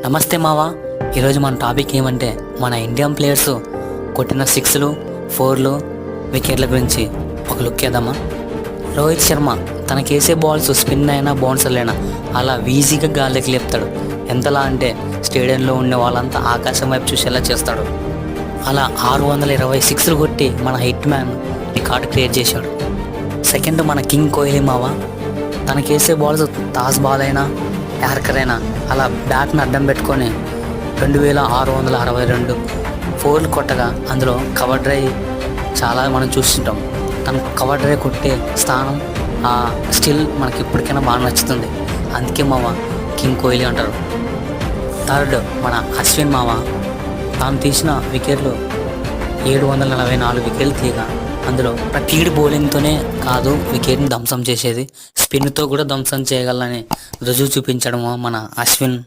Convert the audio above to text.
నమస్తే మావా. ఈరోజు మన టాపిక్ ఏమంటే మన ఇండియన్ ప్లేయర్స్ కొట్టిన 6లు 4లు వికెట్ల గురించి ఒక లుక్ వేద్దామా. రోహిత్ శర్మ తనకేసే బాల్స్ స్పిన్ అయినా బౌన్సర్లు అయినా అలా ఈజీగా గాల్లోకి లేపుతాడు. ఎంతలా అంటే స్టేడియంలో ఉండే వాళ్ళంతా ఆకాశం వైపు చూసేలా చేస్తాడు. అలా 626లు కొట్టి మన హిట్ మ్యాన్ రికార్డు క్రియేట్ చేశాడు. సెకండ్ మన కింగ్ కోహ్లీ మావా. తనకేసే బాల్స్ టాస్ బాల్ అయినా యార్కర్ అయినా అలా బ్యాట్ని అడ్డం పెట్టుకొని 2662 4లు కొట్టగా అందులో కవర్ డ్రైవ్ చాలా మనం చూస్తుంటాం. తనకు కవర్ డ్రైవ్ కొట్టే స్థానం ఆ స్టిల్ మనకి ఇప్పటికైనా బాగా నచ్చుతుంది. అందుకే మామ కింగ్ కోహ్లీ అంటారు. థర్డ్ మన అశ్విన్ మామ. తాను తీసిన వికెట్లు 744 వికెట్లు తీయగా అందులో ప్రతిడి బౌలింగ్తోనే కాదు వికెట్ని ధ్వంసం చేసేది, స్పిన్తో కూడా ధ్వంసం చేయగలని రుజువు చూపించడము మన అశ్విన్